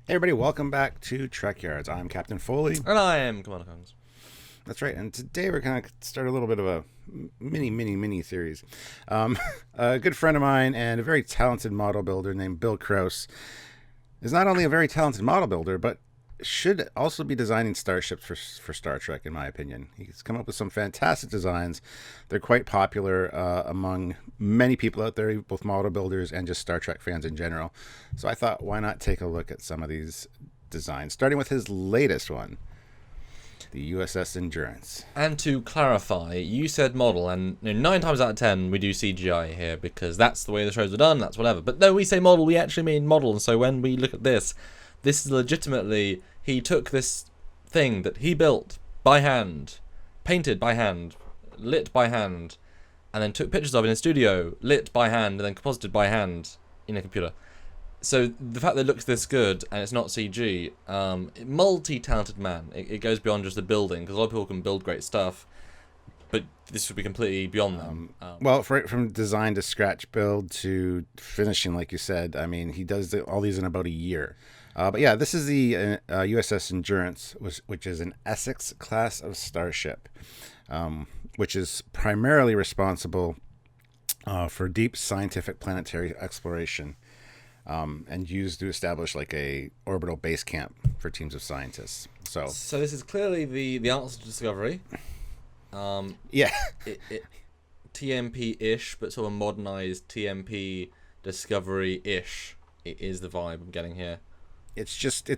Hey everybody, welcome back to Trekyards. I'm Captain Foley. And I am Commander Kongs. That's right, and today we're going to start a little bit of a mini series. A good friend of mine and a very talented model builder named Bill Krause is not only a very talented model builder, but should also be designing starships for Star Trek, in my opinion. He's come up with some fantastic designs. They're quite popular among many people out there, both model builders and just Star Trek fans in general. So I thought, why not take a look at some of these designs, starting with his latest one, the Uss Endurance. And to clarify, you said model, and 9 times out of 10 we do CGI here because that's the way the shows are done, that's whatever. But no, we say model, we actually mean model, and so when we look at this is legitimately, he took this thing that he built by hand, painted by hand, lit by hand, and then took pictures of in a studio, lit by hand, and then composited by hand in a computer. So the fact that it looks this good and it's not CG, multi-talented man. It goes beyond just the building, because a lot of people can build great stuff, but this would be completely beyond them. Well, from design to scratch build to finishing, like you said, I mean, he does all these in about a year. But yeah, this is the USS Endurance, which is an Essex class of starship, which is primarily responsible for deep scientific planetary exploration, and used to establish like a orbital base camp for teams of scientists. So this is clearly the answer to Discovery. Yeah. TMP-ish, but sort of modernized TMP Discovery-ish. It is the vibe I'm getting here. It's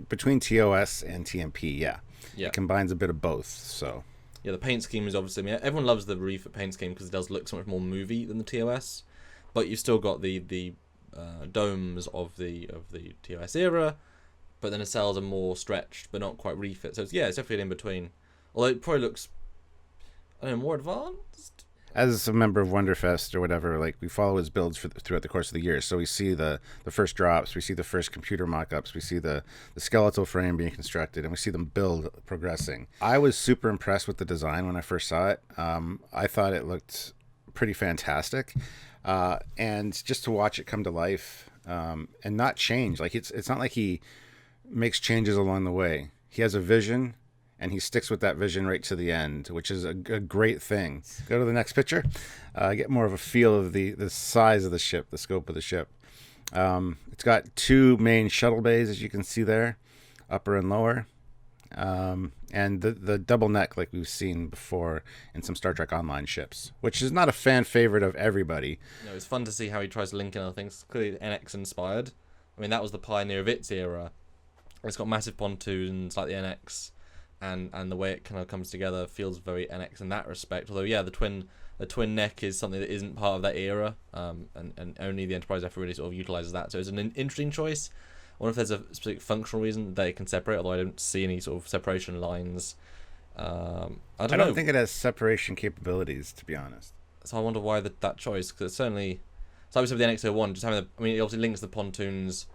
between TOS and TMP, yeah. It combines a bit of both, so. Yeah, the paint scheme is obviously, I mean, everyone loves the refit paint scheme because it does look so much more movie than the TOS, but you've still got the domes of the TOS era, but then the cells are more stretched, but not quite refit. So it's definitely an in between. Although it probably looks, I don't know, more advanced. As a member of Wonderfest or whatever, like, we follow his builds throughout the course of the year. So we see the first drops, we see the first computer mock-ups, we see the skeletal frame being constructed, and we see them build progressing. I was super impressed with the design when I first saw it. I thought it looked pretty fantastic, and just to watch it come to life and not change. Like, it's not like he makes changes along the way. He has a vision, and he sticks with that vision right to the end, which is a great thing. Go to the next picture. Get more of a feel of the size of the ship, the scope of the ship. It's got 2 main shuttle bays, as you can see there, upper and lower. And the double neck, like we've seen before in some Star Trek Online ships, which is not a fan favorite of everybody. No, it's fun to see how he tries to link in other things. Clearly NX inspired. I mean, that was the pioneer of its era. It's got massive pontoons like the NX. And the way it kind of comes together feels very NX in that respect. Although, yeah, the twin neck is something that isn't part of that era, and only the Enterprise ever really sort of utilizes that. So it's an interesting choice. I wonder if there's a specific functional reason they can separate, although I don't see any sort of separation lines. I don't think it has separation capabilities, to be honest. So I wonder why that choice, because it's certainly, so like we said with the NX-01, just having it obviously links the pontoons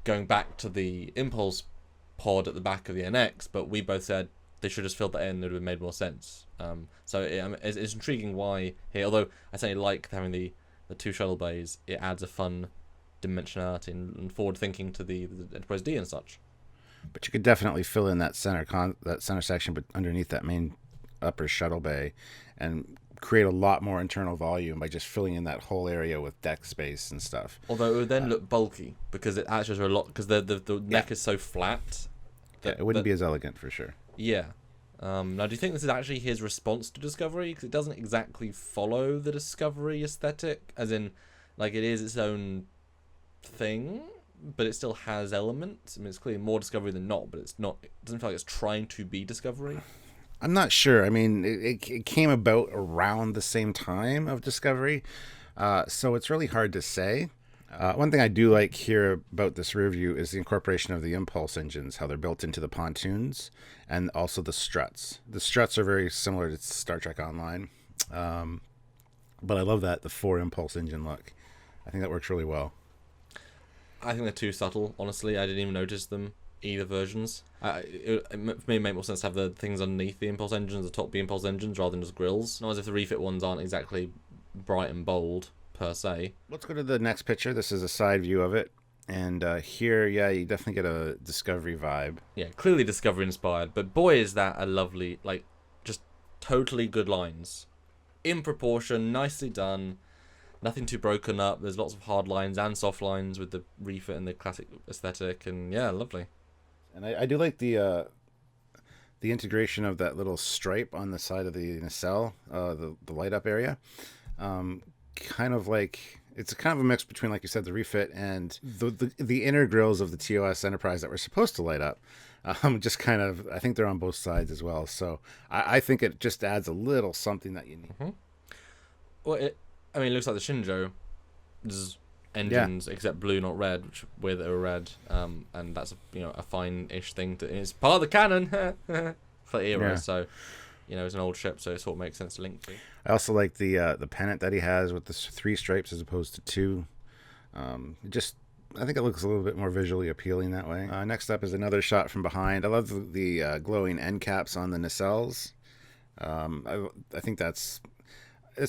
going back to the impulse pod at the back of the NX, but we both said they should just fill that in. It would have made more sense. So it's intriguing why here. Although I certainly like having the 2 shuttle bays. It adds a fun dimensionality and forward thinking to the Enterprise D and such. But you could definitely fill in that center section, but underneath that main upper shuttle bay, and create a lot more internal volume by just filling in that whole area with deck space and stuff. Although it would then look bulky because it adds a lot, because the neck is so flat. It wouldn't be as elegant for sure. Yeah. Now, do you think this is actually his response to Discovery? Because it doesn't exactly follow the Discovery aesthetic, as in, like, it is its own thing, but it still has elements. I mean, it's clearly more Discovery than not, but it's not. It doesn't feel like it's trying to be Discovery. I'm not sure. I mean, it came about around the same time of Discovery, so it's really hard to say. One thing I do like here about this review is the incorporation of the impulse engines, how they're built into the pontoons, and also the struts. The struts are very similar to Star Trek Online, but I love the 4 impulse engine look. I think that works really well. I think they're too subtle, honestly. I didn't even notice them, either versions. For me, it made more sense to have the things underneath the impulse engines, the top B impulse engines, rather than just grills. Not as if the refit ones aren't exactly bright and bold, per se. Let's go to the next picture. This is a side view of it. And here, yeah, you definitely get a Discovery vibe. Yeah, clearly Discovery inspired, but boy is that a lovely, like, just totally good lines. In proportion, nicely done, nothing too broken up, there's lots of hard lines and soft lines with the refit and the classic aesthetic, and yeah, lovely. And I do like the integration of that little stripe on the side of the nacelle, the light up area. Kind of like it's kind of a mix between, like you said, the refit and the inner grills of the TOS Enterprise that were supposed to light up. Just kind of, I think they're on both sides as well. So I think it just adds a little something that you need. Mm-hmm. Well, it looks like the Shinjo engines, except blue, not red, which with are red. And that's a fine-ish thing. It's part of the canon for era. Yeah. So, it's an old ship, so it sort of makes sense to link to. I also like the pennant that he has with the 3 stripes as opposed to 2. I think it looks a little bit more visually appealing that way. Next up is another shot from behind. I love the glowing end caps on the nacelles. I think it's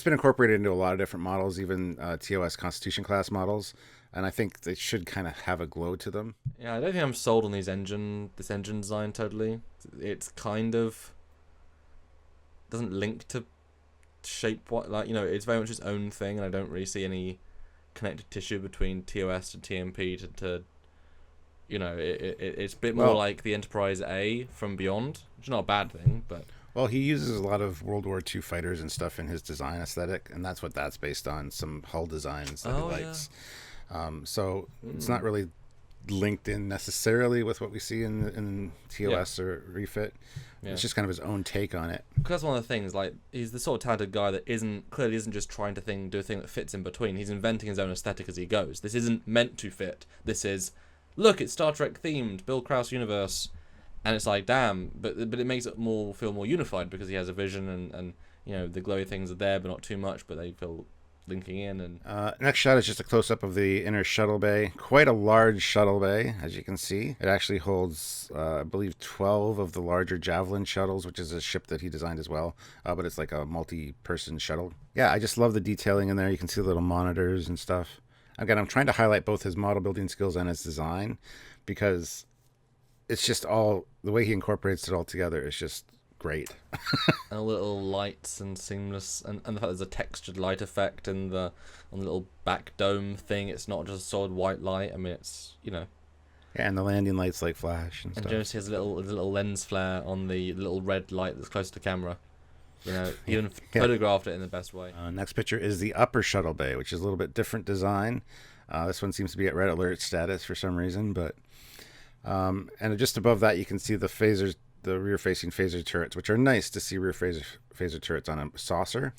been incorporated into a lot of different models, even TOS Constitution class models, and I think they should kind of have a glow to them. Yeah, I don't think I'm sold on this engine design totally. It's kind of doesn't link to shape it's very much its own thing, and I don't really see any connective tissue between TOS and TMP to it's a bit more like the Enterprise A from Beyond, which is not a bad thing, but well, he uses a lot of World War II fighters and stuff in his design aesthetic, and that's what that's based on, some hull designs that he likes. So it's not really linked in necessarily with what we see in TOS or refit. Yeah. It's just kind of his own take on it. Because that's one of the things, like, he's the sort of talented guy that clearly isn't just trying to do a thing that fits in between. He's inventing his own aesthetic as he goes. This isn't meant to fit. This is, look, it's Star Trek themed, Bill Krause universe. And it's like, damn, but it makes it feel more unified because he has a vision and the glowy things are there, but not too much, but they feel linking in. And next shot is just a close-up of the inner shuttle bay. Quite a large shuttle bay, as you can see. It actually holds, I believe, 12 of the larger Javelin shuttles, which is a ship that he designed as well, but it's like a multi-person shuttle. Yeah, I just love the detailing in there. You can see the little monitors and stuff. Again, I'm trying to highlight both his model building skills and his design, because it's just all the way he incorporates it all together is just great. And a little lights and seamless, and the fact there's a textured light effect on the little back dome thing. It's not just a solid white light. I mean, it's Yeah, and the landing lights like flash and stuff. And Jones has a little lens flare on the little red light that's close to the camera. He even photographed it in the best way. Next picture is the upper shuttle bay, which is a little bit different design. This one seems to be at red alert status for some reason, but and just above that you can see the phasers, the rear-facing phaser turrets, which are nice to see rear phaser turrets on a saucer.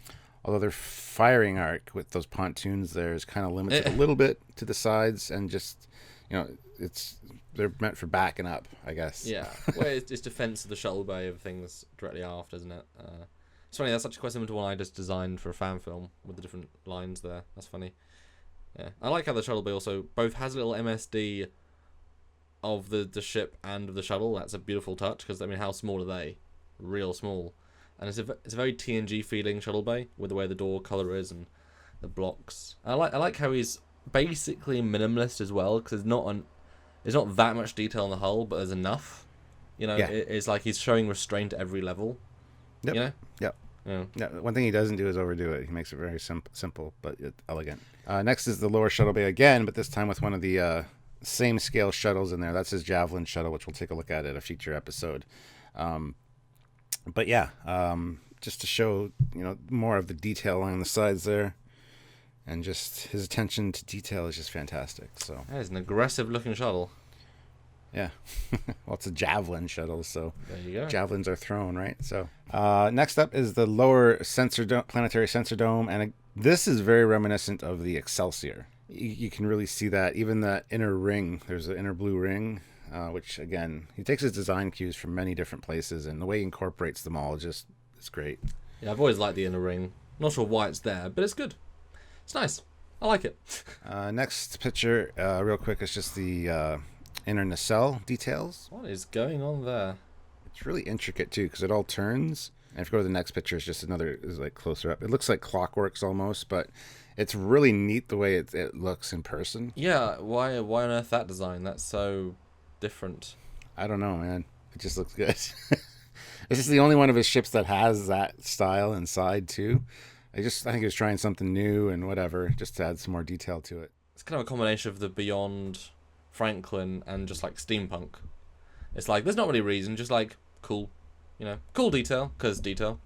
Although their firing arc with those pontoons there is kind of limited a little bit to the sides, and just they're meant for backing up, I guess. Yeah, well, it's defense of the shuttle bay of things directly aft, isn't it? It's funny, that's actually quite similar to one I just designed for a fan film with the different lines there. That's funny. Yeah, I like how the shuttle bay also both has a little MSD of the ship and of the shuttle. That's a beautiful touch, because I mean, how small are they? Real small. And it's a very TNG feeling shuttle bay with the way the door color is and the blocks. I like how he's basically minimalist as well, because there's not that much detail on the hull, but there's enough. It's like he's showing restraint at every level. Yep. Yep. Yeah. One thing he doesn't do is overdo it. He makes it very simple but elegant. Next is the lower shuttle bay again, but this time with one of the same scale shuttles in there. That's his Javelin shuttle, which we'll take a look at in a future episode. But yeah, just to show more of the detail along the sides there, and just his attention to detail is just fantastic. So that is an aggressive looking shuttle. Yeah. Well, it's a Javelin shuttle, so there you go. Javelins are thrown, right? So next up is the lower planetary sensor dome, and this is very reminiscent of the Excelsior. You can really see that. Even that inner ring, there's an inner blue ring, which, again, he takes his design cues from many different places, and the way he incorporates them all is great. Yeah, I've always liked the inner ring. Not sure why it's there, but it's good. It's nice. I like it. Next picture, real quick, is just the inner nacelle details. What is going on there? It's really intricate, too, because it all turns. And if you go to the next picture, it's just is like closer up. It looks like clockworks almost, but It's really neat the way it looks in person. Yeah, why on earth that design? That's so different. I don't know, man. It just looks good. This is the only one of his ships that has that style inside too. I think he was trying something new and whatever, just to add some more detail to it. It's kind of a combination of the Beyond Franklin and just like steampunk. It's like there's not really a reason, just like cool, cool detail because detail.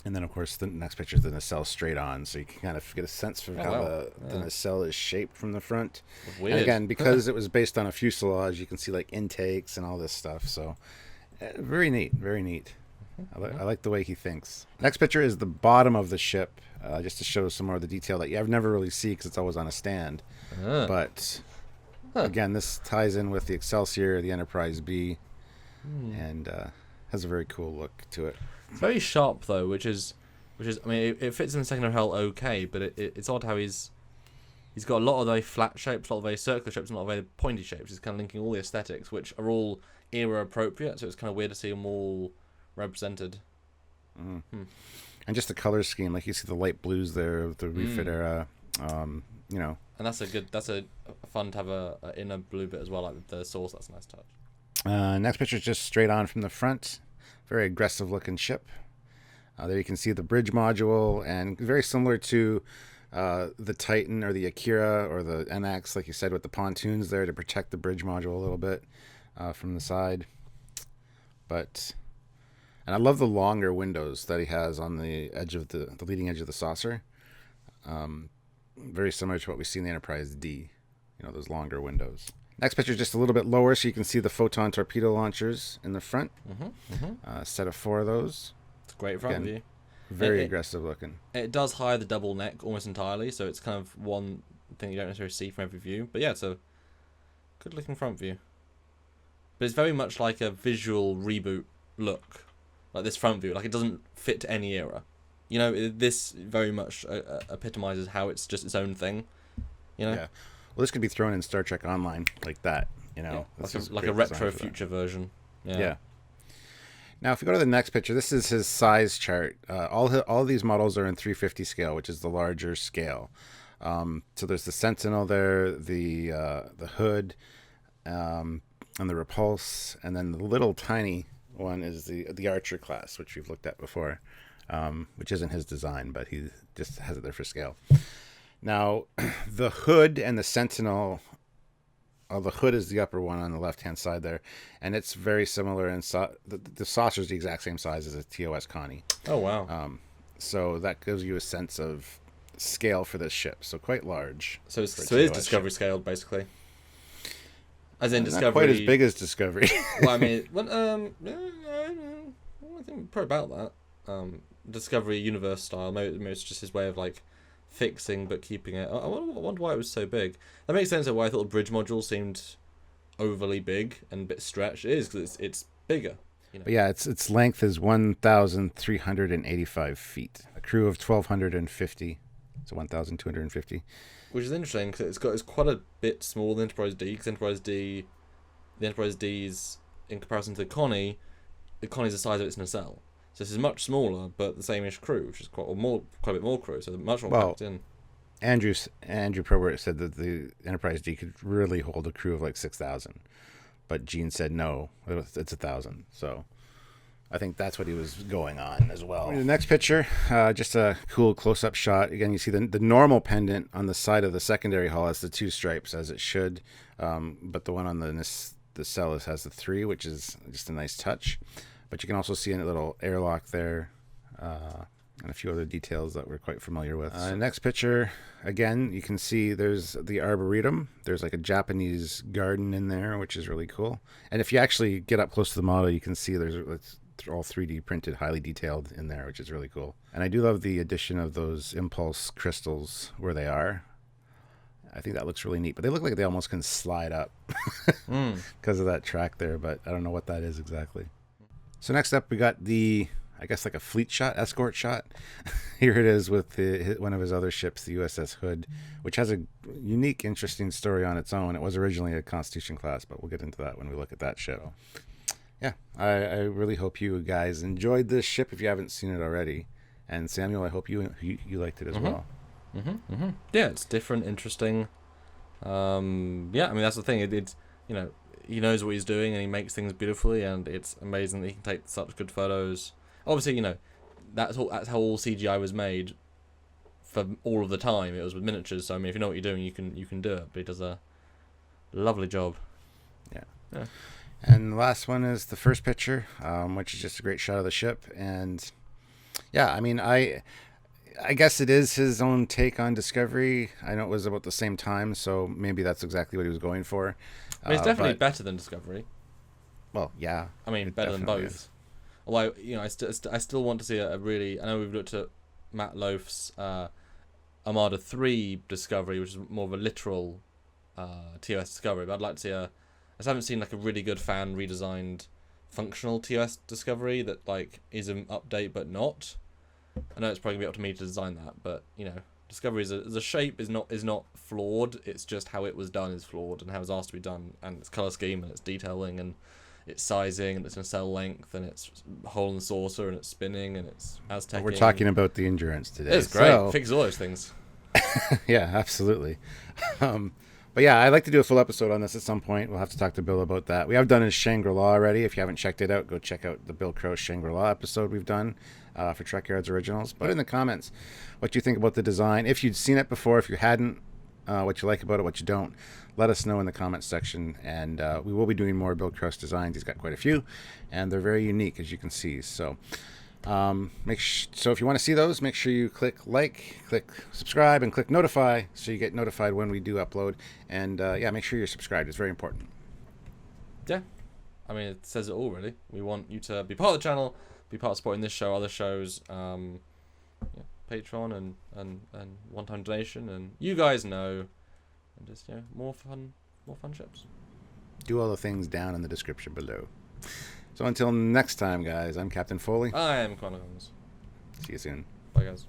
And then, of course, the next picture is the nacelle straight on, so you can kind of get a sense for how the nacelle is shaped from the front. Weird. And again, because it was based on a fuselage, you can see like intakes and all this stuff. So, very neat, very neat. I like the way he thinks. Next picture is the bottom of the ship, just to show some more of the detail that you never really see because it's always on a stand. But again, this ties in with the Excelsior, the Enterprise B, and has a very cool look to it. It's very sharp though, which is, I mean, it fits in the second hull okay, but it's odd how he's got a lot of very flat shapes, a lot of very circular shapes, and a lot of very pointy shapes. He's kind of linking all the aesthetics, which are all era appropriate. So it's kind of weird to see them all represented. And just the color scheme, like you see the light blues there of the refit era, And that's a fun to have a inner blue bit as well, like the source. That's a nice touch. Next picture is just straight on from the front. Very aggressive looking ship. There you can see the bridge module, and very similar to the Titan or the Akira or the NX, like you said, with the pontoons there to protect the bridge module a little bit from the side. And I love the longer windows that he has on the edge of the leading edge of the saucer. Very similar to what we see in the Enterprise D, those longer windows. Next picture is just a little bit lower, so you can see the photon torpedo launchers in the front. Set of 4 of those. It's a great front view. Very aggressive looking. It does hide the double neck almost entirely, so it's kind of one thing you don't necessarily see from every view. But yeah, it's a good looking front view. But it's very much like a visual reboot look, like this front view. Like it doesn't fit to any era. This very much epitomizes how it's just its own thing. Yeah. Well, this could be thrown in Star Trek Online like that. Like a retro future version. Yeah. Now, if we go to the next picture, this is his size chart. All these models are in 350 scale, which is the larger scale. So there's the Sentinel there, the Hood, and the Repulse, and then the little tiny one is the Archer class, which we've looked at before, which isn't his design, but he just has it there for scale. Now, the Hood and the Sentinel. The Hood is the upper one on the left-hand side there, and it's very similar. And the saucer is the exact same size as a TOS Connie. Oh, wow. So that gives you a sense of scale for this ship. So quite large. So it is Discovery scaled, basically. As in Discovery. Not quite as big as Discovery. Well, I mean, I think probably about that. Discovery Universe style. Maybe it's just his way of like fixing but keeping it. I wonder why it was so big. That makes sense of why I thought the bridge module seemed overly big and a bit stretched. It is because it's bigger. But yeah, its length is 1,385 feet. A crew of 1,250. So 1,250. Which is interesting because it's quite a bit smaller than Enterprise D. Because the Enterprise D's in comparison to the Connie's the size of its nacelle. So this is much smaller, but the same-ish crew, which is quite a bit more crew, so much more packed in. Andrew Probert said that the Enterprise D could really hold a crew of like 6,000, but Gene said no, it's 1,000. So I think that's what he was going on as well. The next picture, just a cool close-up shot. Again, you see the normal pendant on the side of the secondary hull has the 2 stripes, as it should, but the one on the nacelle has the 3, which is just a nice touch. But you can also see a little airlock there, and a few other details that we're quite familiar with. Next picture, again, you can see there's the Arboretum. There's like a Japanese garden in there, which is really cool. And if you actually get up close to the model, you can see it's all 3D printed, highly detailed in there, which is really cool. And I do love the addition of those impulse crystals where they are. I think that looks really neat, but they look like they almost can slide up because of that track there, but I don't know what that is exactly. So next up, we got I guess like a fleet shot, escort shot. Here it is with one of his other ships, the USS Hood, which has a unique, interesting story on its own. It was originally a Constitution class, but we'll get into that when we look at that ship. Yeah, I really hope you guys enjoyed this ship if you haven't seen it already. And Samuel, I hope you liked it as well. Yeah, it's different, interesting. Yeah, I mean that's the thing. It's you know he knows what he's doing and he makes things beautifully, and it's amazing that he can take such good photos. Obviously, that's how all CGI was made for all of the time. It was with miniatures, so I mean, if you know what you're doing, you can do it. But he does a lovely job. Yeah. And the last one is the first picture, which is just a great shot of the ship. And yeah, I mean, I guess it is his own take on Discovery. I know it was about the same time, so maybe that's exactly what he was going for. I mean, it's definitely better than Discovery. Well, yeah. I mean, better than both. Is. Although, I still want to see a really... I know we've looked at Matt Loaf's Armada 3 Discovery, which is more of a literal TOS Discovery, but I'd like to see I just haven't seen like a really good fan redesigned functional TOS Discovery that like is an update but not. I know it's probably gonna be up to me to design that, but Discovery as a shape is not flawed. It's just how it was done is flawed, and how it's asked to be done, and its color scheme and its detailing and its sizing and its nacelle length and its hole and saucer and its spinning and its Aztec. We're talking about the Endurance today. It's great. So, fix all those things. Yeah, absolutely. But yeah, I'd like to do a full episode on this at some point. We'll have to talk to Bill about that. We have done his Shangri-La already. If you haven't checked it out, go check out the Bill Krause Shangri-La episode we've done for Trekyards Originals. Put in the comments what you think about the design. If you'd seen it before, if you hadn't, what you like about it, what you don't. Let us know in the comments section. And we will be doing more Bill Krause designs. He's got quite a few, and they're very unique, as you can see. So... so if you want to see those, make sure you click subscribe, and click notify so you get notified when we do upload. And yeah, make sure you're subscribed. It's very important. Yeah, I mean, it says it all, really. We want you to be part of the channel, be part of supporting this show, other shows, Patreon and one-time donation, and you guys know, and just more fun ships. Do all the things down in the description below. So until next time, guys, I'm Captain Foley. I am Chronicles. See you soon. Bye, guys.